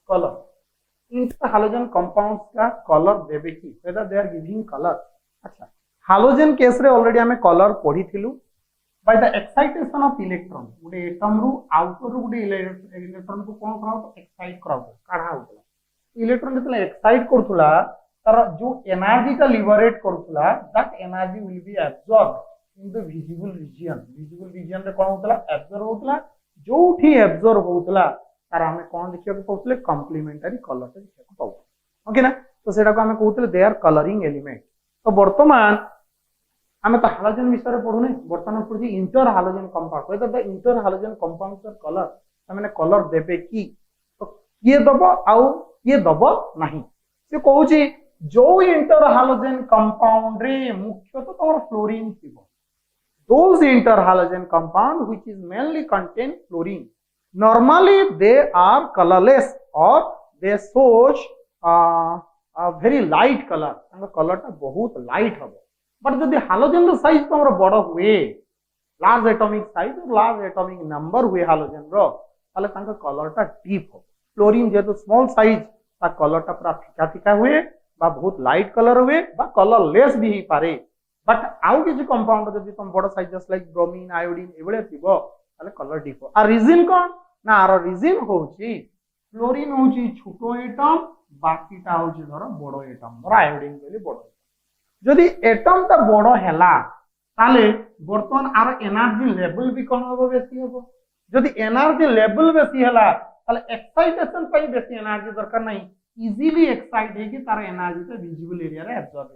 colour inter halogen compounds का colour देबे की whether they are giving color अच्छा halogen case रे already हमें कलर पढ़ी थिलु by the excitation of electron Gute atom रु आउटर रु गुटे इलेक्ट्रॉन को कोन कराउ एक्साइट कराउ काढा होतला इलेक्ट्रॉन जतले एक्साइट करथुला तार जो एनर्जी ता लिबरेट करथुला that energy will be absorb in the visible region रे कोन होतला एब्जॉर्ब होतला जोठी एब्जॉर्ब होतला तार हमें कोन देखिया को पाउतले कॉम्प्लीमेंटरी कलर से देखिया को पाउ ओके ना तो सेटा को हमें कहउतले दे आर कलरिंग एलिमेंट तो वर्तमान हमें तो हालोजन विषय पढ़ुने वर्तमान पढ़ी inter halogen compound whether the inter halogen compounds are colour तमेने कलर देबे की तो किए दबो आउ किए दबो नाही से कहूची जो इंटर हालोजन कंपाउंड रे मुख्य तो तमर फ्लोरीन थिबो those inter halogen compound which is mainly contain fluorine normally they are colorless or they shows a very light color तांका कलर ता बहुत लाइट हबो बट जदि हालोजन रो साइज तमरो बड़ हुए लार्ज एटॉमिक साइज और लार्ज एटॉमिक नंबर हुए halogen रो ताले तांका कलर ता डीप हो फ्लोरीन जे तो स्मॉल साइज ता कलर ता पूरा फीका फीका हुए बा बहुत लाइट कलर हुए बा कलरलेस भी ही पारे बट आउ किछि कंपाउंड जदि तुम बड़ size just like bromine iodine एबळे थिबो ताले कलर डीप आ रीजन कोन ना आरो रीजन होची फ्लोरीन होची छोटो एटम बाकीटा होची धर बड़ एटम धर आयोडीन कहली बड़ जदि एटम ता बड़ हैला ताले वर्तमान आरो एनर्जी लेवल भी कोन होबो बेसी होबो जदि एनर्जी लेवल बेसी हैला ताले एक्साइटेशन पई बेसी एनर्जी दरकार नाही इजीली एक्साइट हे कि तार एनर्जी तो विजिबल एरिया रे एब्जॉर्ब हो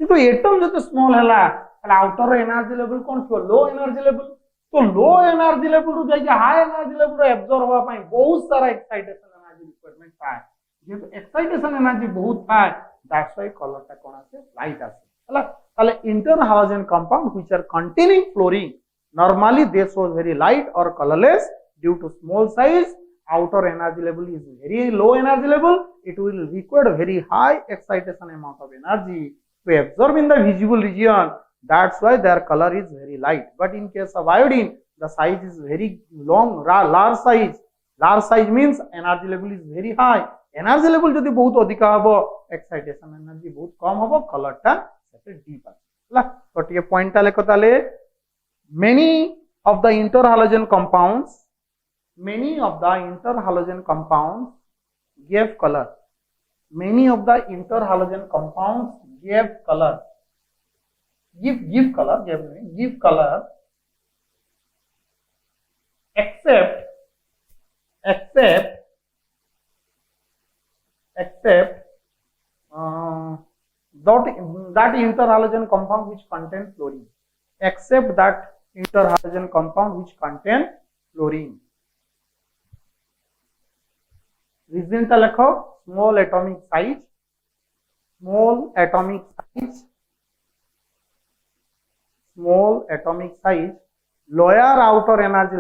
किंतु एटम जते स्मॉल हैला ताले आउटर एनर्जी लेवल कोन छो लो एनर्जी लेवल तो लो एनर्जी लेवल रु जाई हाई एनर्जी लेवल रे एब्जॉर्ब होवा पई बहुत सारा एक्साइटेशन एनर्जी रिक्वायरमेंट पाए जे तो एक्साइटेशन एनर्जी बहुत पाए दैट्स व्हाई कलर ता कोन आसे लाइट आसे हला ताले inter halogen compound which are containing fluorine normally they show very light or colorless due to small size outer energy level is very low energy level it will require very high excitation amount of energy to absorb in the visible region that's why their color is very light but in case of iodine the size is very long large size means energy level is very high energy level jodi bahut adhika hobo excitation energy bahut kam hobo color ta sete deep asla to tie point ta lekho tale many of the interhalogen compounds gave color many of the interhalogen compounds gave color give color except that interhalogen compound which contain fluorine except that interhalogen compound which contain fluorine reason ta lekho small atomic size lower outer energy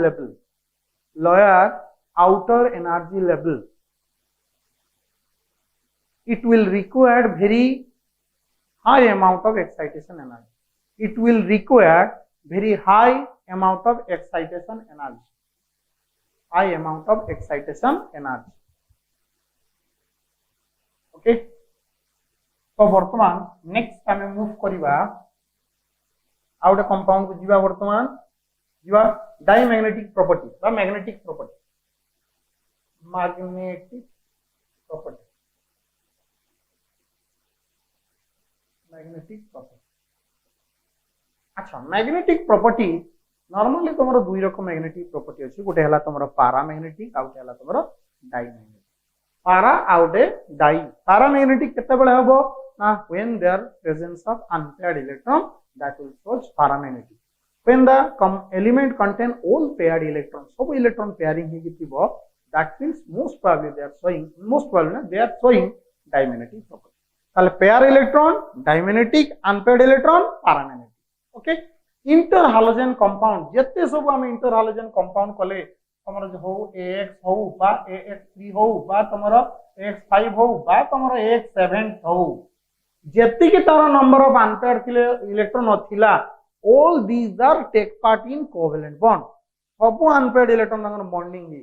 level it will require very high amount of excitation energy it will require very high amount of excitation energy okay तो वर्तमान next हमें move करिबा out compound को जीवा वर्तमान जीवा diamagnetic property बा magnetic property अच्छा मैग्नेटिक प्रॉपर्टी नॉर्मली तुमरो दुई रकम मैग्नेटिक प्रॉपर्टी अछि गोटे हला तुमरो पैरामैग्नेटिक आउटे हला तुमरो डायमैग्नेटिक पारा आउटे डाई पैरामैग्नेटिक केते बेले हबो ना when there presence of unpaired electron that will shows paramagnetic when the element contain all paired electrons सब electron pairing he किथिबो that means most probably they are showing diamagnetic property ताले pair electron diamagnetic unpaired electron paramagnetic okay interhalogen compound जत्ते सब हम interhalogen compound कले तमरो जो हो AX हो बा AX3 हो बा तमरो AX5 हो बा तमरो AX7 हो जेति के तार नंबर ऑफ अनपेयर्ड इलेक्ट्रॉन नथिला all these are take part in covalent bond सब अनपेयर्ड इलेक्ट्रॉन तांकर बॉन्डिंग है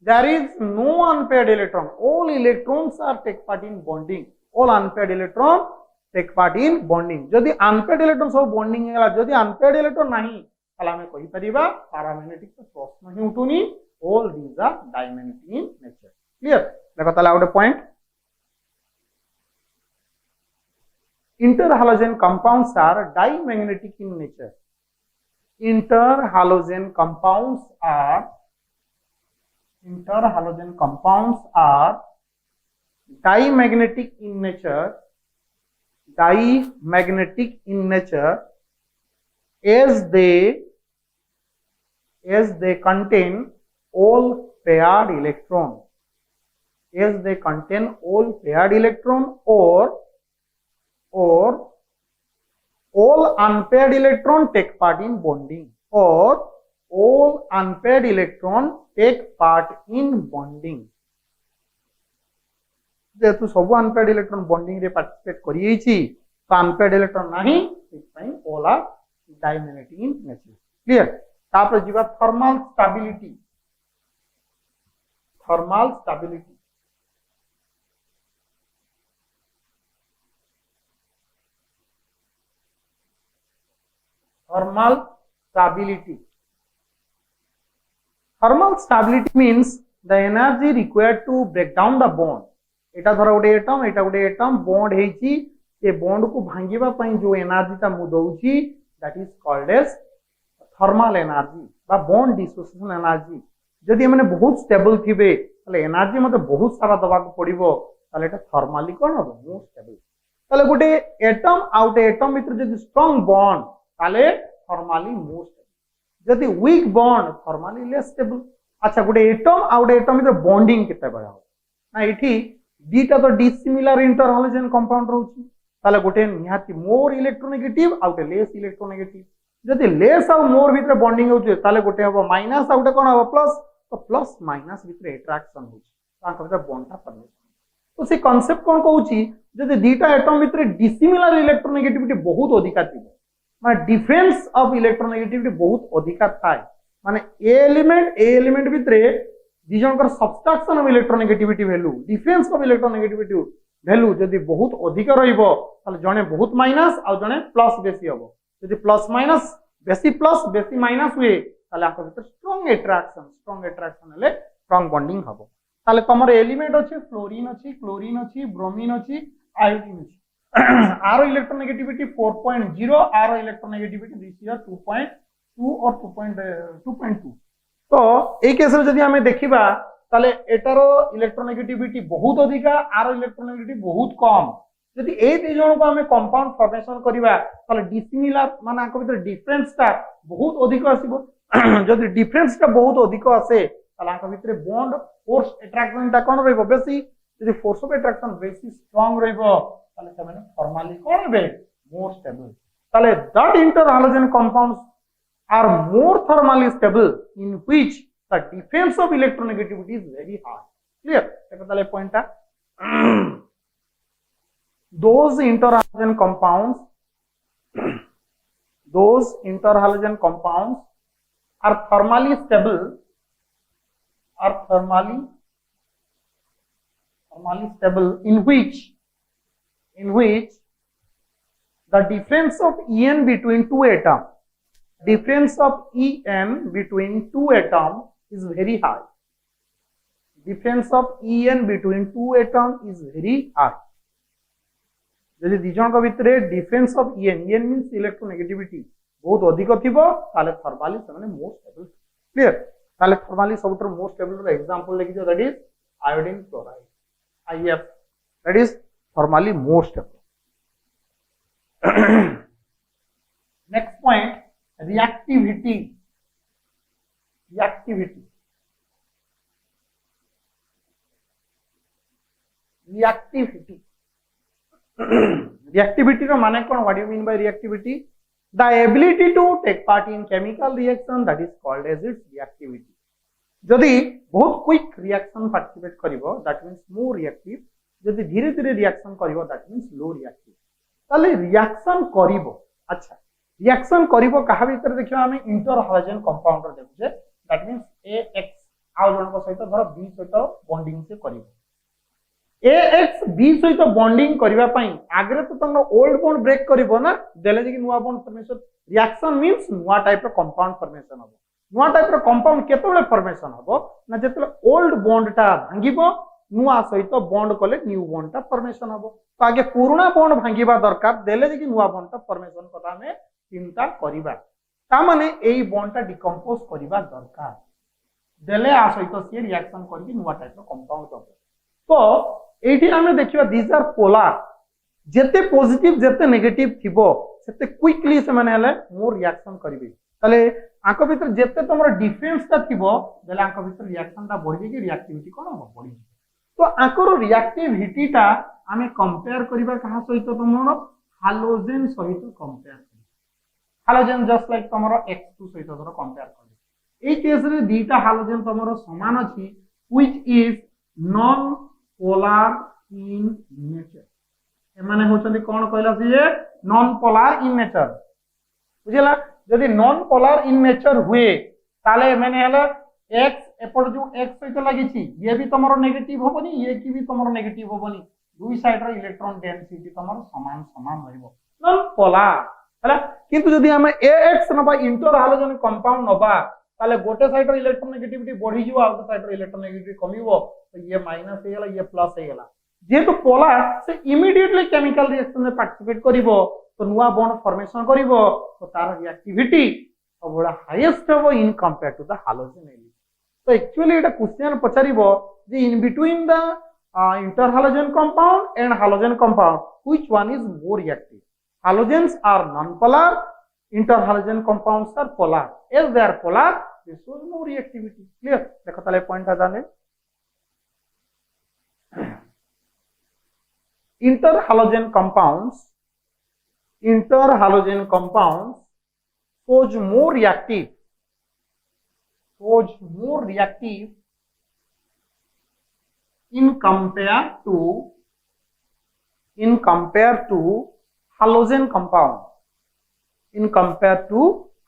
there is no unpaired electron all electrons are take part in bonding all unpaired electron take part in bonding जदि unpaired electron सब bonding हैला जदि unpaired electron नाही ताला हमें कहि परिबा paramagnetic तो प्रश्न ही उठुनी all these are dimagnetic in nature clear देखो ताला out point interhalogen compounds are dimagnetic in nature interhalogen compounds are dimagnetic in nature as they contain all paired electron or all unpaired electron take part in bonding or all unpaired electron take part in bonding जेतु सब unpaired electron bonding रे participate करियै छी तो unpaired electron नाही इस पई all are diamagnetic in nature clear तापर जीवा thermal stability Thermal stability means the energy required to break down the bond. एटा धर गोटे एटम बॉन्ड हेची ए बॉन्ड को भांगिबा पई जो एनर्जी ता मु दउची that is called as thermal energy बा बॉन्ड डिसोसिएशन एनर्जी जदि माने बहुत स्टेबल थिबे तले एनर्जी मते बहुत सारा दबा को पड़िबो तले एटा थर्मली कोन हो मोर स्टेबल तले गोटे एटम आउट एटम भीतर जदि स्ट्रांग बॉन्ड तले थर्मली मोर स्टेबल जदि weak bond thermally less stable अच्छा गोटे एटम आउट एटम भीतर बॉन्डिंग केते बडा हो ना इठी दीटा तो डिसिमिलर इंटरहैलोजन कंपाउंड रहउची ताले गोटे निहाती मोर इलेक्ट्रोनेगेटिव आउट लेस इलेक्ट्रोनेगेटिव जदि लेस और मोर भीतर बॉन्डिंग होउची ताले गोटे हबो माइनस आउट कोन हबो प्लस तो प्लस माइनस भीतर अट्रैक्शन होउची तांका भीतर बॉन्डटा फॉर्मेशन तो से कांसेप्ट कोन कहउची जदि दीटा एटम भीतर डिसिमिलर इलेक्ट्रोनेगेटिविटी बहुत अधिका थिबो माने डिफरेंस ऑफ इलेक्ट्रोनेगेटिविटी बहुत अधिका थाए माने ए एलिमेंट भीतर दिजनकर subtraction of electronegativity value difference of electronegativity value जदि बहुत अधिक रहइबो ताले जने बहुत माइनस आ जने प्लस बेसी हबो जदि प्लस माइनस बेसी माइनस हुए ताले आको भीतर स्ट्रांग अट्रैक्शन हेले स्ट्रांग बॉन्डिंग हबो ताले तमर एलिमेंट अछि फ्लोरीन अछि क्लोरीन अछि ब्रोमीन अछि आयोडीन अछि आरो इलेक्ट्रोनेगेटिविटी 4.0 आरो इलेक्ट्रोनेगेटिविटी दिस इयर 2.2 और 2.2 तो এই কেসে যদি আমি দেখিবা তাহলে এটারো ইলেকট্রোনেগেটিভিটি বহুত অধিকা আর ইলেকট্রোনেগেটিভিটি বহুত কম যদি এই দুই জনকো আমি কম্পাউন্ড ফর্মেশন করিবা তাহলে ডিসিমিলার মানে আঙ্ক ভিতর ডিফারেন্সটা বহুত অধিক আসিবো যদি ডিফারেন্সটা বহুত অধিক আসে তাহলে আঙ্ক ভিতরে বন্ড ফোর্স অ্যাট্রাকশনটা কোন রইবো বেশি যদি ফোর্স অফ অ্যাট্রাকশন বেশি স্ট্রং রইবো তাহলে সেমানে ফর্মালি কোন হবে মোর স্টেবল তাহলে that interhalogen compounds are more thermally stable in which the difference of electronegativity is very high clear eta tale point ta those interhalogen compounds are thermally stable in which the difference of En between two atoms difference of En between two atoms is very high. Difference of En between two atoms is very high. यदि दिजन का भितरे difference of En means electronegativity बहुत अधिक थिबो ताले thermally से माने more stable clear ताले थर्मली सबटर मोर स्टेबल रो एग्जांपल लेखि जो that is iodine chloride IF that is thermally more stable. Next point reactivity रो माने कोन what you mean by reactivity the ability to take part in chemical reaction that is called as its reactivity जदि बहुत quick reaction participate करिवो that means more reactive जदि धीरे धीरे reaction करिवो दैट मींस लो रिएक्टिव ताले reaction करिवो अच्छा रिएक्शन करिवो कहा भीतर देखियो आमे इंटर हाइड्रोजन कंपाउंड रो देखुछे दैट मींस AX आउ जन को सहित धर B सहित बॉन्डिंग से करिवो AX B सहित बॉन्डिंग करबा पई आगरे तो तनो ओल्ड बॉन्ड ब्रेक करिवो ना देले जे कि नुवा बॉन्ड फॉर्मेशन रिएक्शन मींस नुवा टाइप रो कंपाउंड फॉर्मेशन हो नुआ टाइप रो कंपाउंड केतबेले फॉर्मेशन हो ना जेतले ओल्ड बॉन्ड टा भांगिबो नुआ सहित बॉन्ड कले न्यू बॉन्ड टा फॉर्मेशन हो तो आगे पुराना बॉन्ड भांगिबा दरकार देले जे कि नुआ बॉन्ड टा फॉर्मेशन पता में चिंता करिबा ता माने एई बॉन्ड टा डिकम्पोज करिबा दरकार देले आ सहित से रिएक्शन करके नुआ टाइप रो कंपाउंड हो तो एठी हमें देखिबा दीज आर पोलर जेते पॉजिटिव जेते नेगेटिव थिबो सेते क्विकली से माने हले मोर रिएक्शन करिवे तले आंको भीतर जेते तमरो डिफरेंस ता थिबो देले आंको भीतर रिएक्शन ता बढ़ी कि रिएक्टिविटी कोन हो बढ़ी तो आंको रिएक्टिविटी ता हमें कंपेयर करिबा कहा सहित तमरो हालोजेन सहित कंपेयर हालोजेन जस्ट लाइक तमरो X2 सहित धरो कंपेयर कर ए केस रे दीटा हालोजेन तमरो समान अछि which is non polar in nature ए माने होचंदी कोन कहला जे नॉन पोलर इन नेचर बुझला यदि नॉन पोलर इन नेचर हुए ताले माने हला x एपड़ जो x सहित लागि छी ये भी तमरो नेगेटिव होबनी ये की भी तमरो नेगेटिव होबनी दुई साइड रो इलेक्ट्रॉन डेंसिटी तमरो समान समान रहइबो नॉन पोलर हला किंतु यदि हमें AX नबा इंटर हालोजन कंपाउंड नबा ताले गोटे साइड रो इलेक्ट्रॉन नेगेटिविटी बढ़ी जो आउट साइड रो इलेक्ट्रॉन नेगेटिविटी कमिवो तो ये माइनस हे गेला ये प्लस हे गेला जेतु पोलर से इमीडिएटली केमिकल रिएक्शन में पार्टिसिपेट करिवो तो नुआ बॉन्ड फॉर्मेशन करिवो तो तार रिएक्टिविटी सबोला हाईएस्ट हो in compare to the halogen element तो एक्चुअली एटा क्वेश्चन पचारिबो जे in between the inter halogen compound and halogen compound which one is more reactive halogens are non-polar interhalogen compounds are polar as they are polar they show no reactivity clear देखो ताले point आ जाने interhalogen compounds shows more reactive in compare to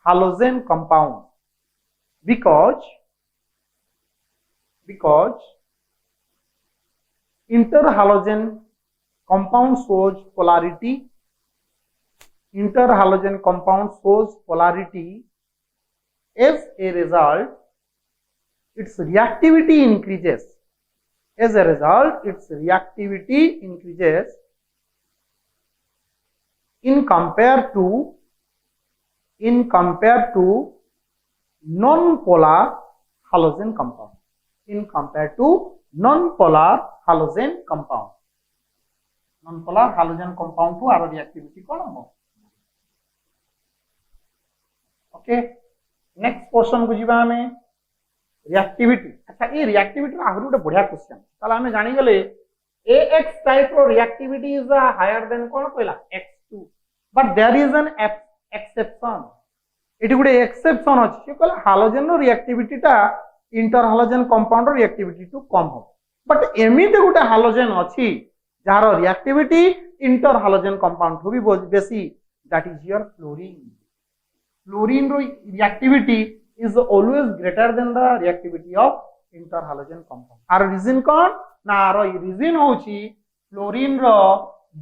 halogen compound because interhalogen compound shows polarity as a result its reactivity increases in compare to non-polar halogen compound non-polar halogen compound to our reactivity कोन हो okay next question को जीवा हमें reactivity अच्छा ये reactivity आहुरी गोटे बढ़िया question ताला हमें जानि गले AX टाइप रो रिएक्टिविटी इज हायर देन कोन कहला X2 but there is an exception एटी गुडे एक्सेप्शन अछि कहला हालोजन रो रिएक्टिविटी टा इंटर हालोजन कंपाउंड रो रिएक्टिविटी टू कम हो बट एमिते गुडे हालोजन अछि जार रिएक्टिविटी इंटर हालोजन कंपाउंड टू भी बेसी दैट इज योर फ्लोरीन रो reactivity is always greater than the reactivity of inter halogen compound आर रीजन कोन ना आरो रीजन होची फ्लोरीन रो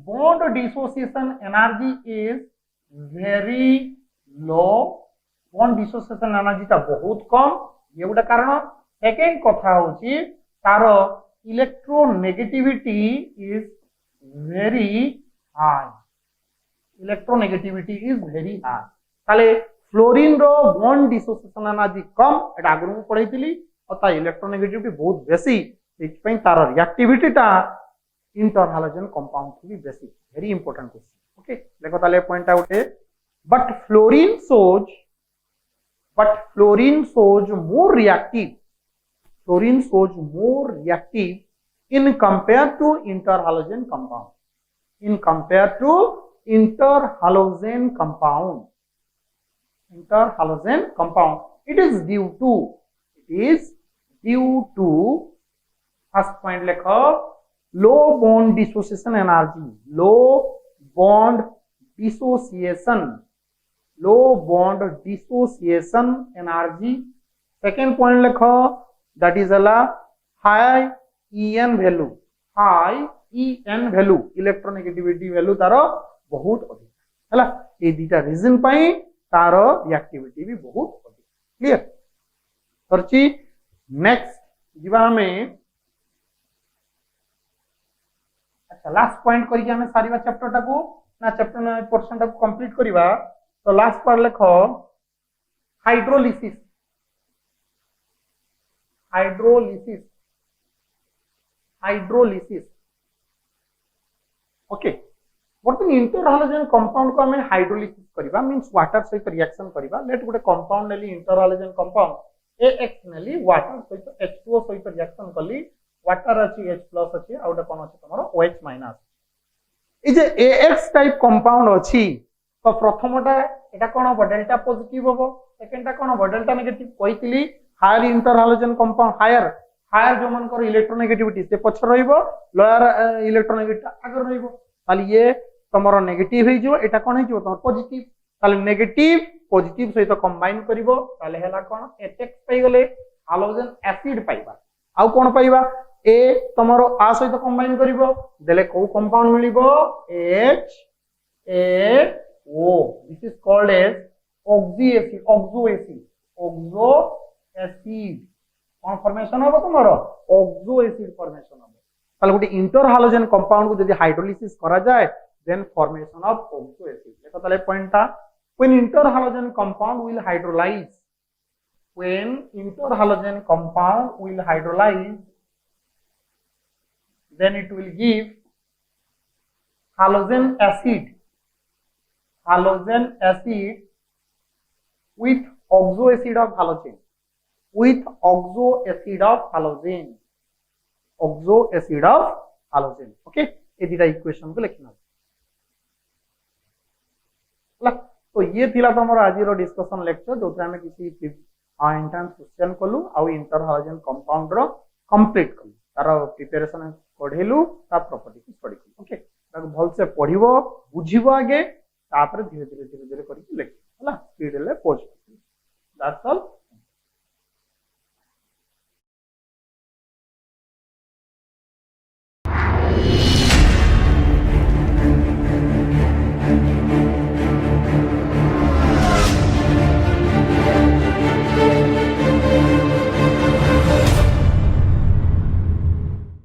bond dissociation energy is very low bond dissociation energy ता बहुत कम ये गोटे कारण सेकंड कथा होची तारो इलेक्ट्रोनेगेटिविटी इज वेरी हाई ताले फ्लोरीन रो बॉन्ड डिसोसिएशन एनर्जी कम एटा आगु पढैतिली अता इलेक्ट्रोनेगेटिविटी बहुत बेसी एच पई तार रिएक्टिविटी ता इंटर हालोजन कंपाउंड की बेसी वेरी इंपोर्टेंट क्वेश्चन ओके देखो ताले पॉइंट आउट है but fluorine shows more reactive in compare to interhalogen compound it is due to first point lekho low bond dissociation energy bond dissociation, low bond dissociation energy. Second point लिखो, that is अला high En value, high En value, electronegativity value तार बहुत अधिक हैला। ए दीटा reason पई तार reactivity भी बहुत अधिक। क्लियर करची। नेक्स्ट जीवा हमें, अच्छा लास्ट पॉइंट करी हमें सारीवा चैप्टर टाको ना, चैप्टर पोर्शन टाको कंप्लीट करिवा। तो लास्ट पार्ट लिखो हाइड्रोलिसिस, हाइड्रोलिसिस, हाइड्रोलिसिस। ओके, बर्तमान इंटर हालोजेन कंपाउंड को हमें हाइड्रोलिसिस करबा, मींस वाटर सहित रिएक्शन करबा। लेट गुटे कंपाउंड नेली, इंटर हालोजेन कंपाउंड AX नेली, वाटर सहित H2O सहित रिएक्शन कली, वाटर अछि H+ अछि, आउटा कोन अछि तमरो OH-। ए जे AX टाइप कंपाउंड अछि, तो प्रथमटा एटा कोन हो, डेल्टा पॉजिटिव हो, सेकंडटा कोन हो, डेल्टा नेगेटिव। कहितली higher inter halogen compound, higher higher जो मन कर इलेक्ट्रोनेगेटिविटी से पछ रहइबो, लोअर इलेक्ट्रोनेगेटिव आगर रहइबो। ताली ये तमरो नेगेटिव हे जो, एटा कोन हे जो तमरो पॉजिटिव। ताली नेगेटिव पॉजिटिव सहित कंबाइन करिवो, ताले हला कोन HX पाई गले, हालोजेन एसिड पाइबा। आउ कोन पाइबा, ए तमरो आ सहित कंबाइन करिवो, देले को कंपाउंड मिलिबो HAO। This is called as oxy acid, oxo acid, oxo acid. कौन फॉर्मेशन हो तुमरो, ऑक्सो एसिड फॉर्मेशन हो। ताले गुटे इंटर हालोजेन कंपाउंड को यदि हाइड्रोलिसिस करा जाए, then formation of oxo acid. देखो ताले पॉइंटटा, when inter halogen compound will hydrolyze, when inter halogen compound will hydrolyze, then it will give halogen acid, halogen acid with oxo acid of halogen, with oxo acid of halogen, oxo acid of halogen। Okay, ये दिटा equation को लिखना है। तो ये थिला तमरो आज रो discussion lecture, जो हमें किसी एंट्रेंस क्वेश्चन कलु आ इंटर हालोजेन कंपाउंड रो कंप्लीट कलु, तार प्रिपरेशन पढ़ेलु, ता प्रॉपर्टी को स्टडी कलु। ओके, ताको भल से पढ़िबो, बुझिबो आगे, तापर धीरे धीरे करके लिखिबो, हला स्पीड ले पोस्ट। That's all.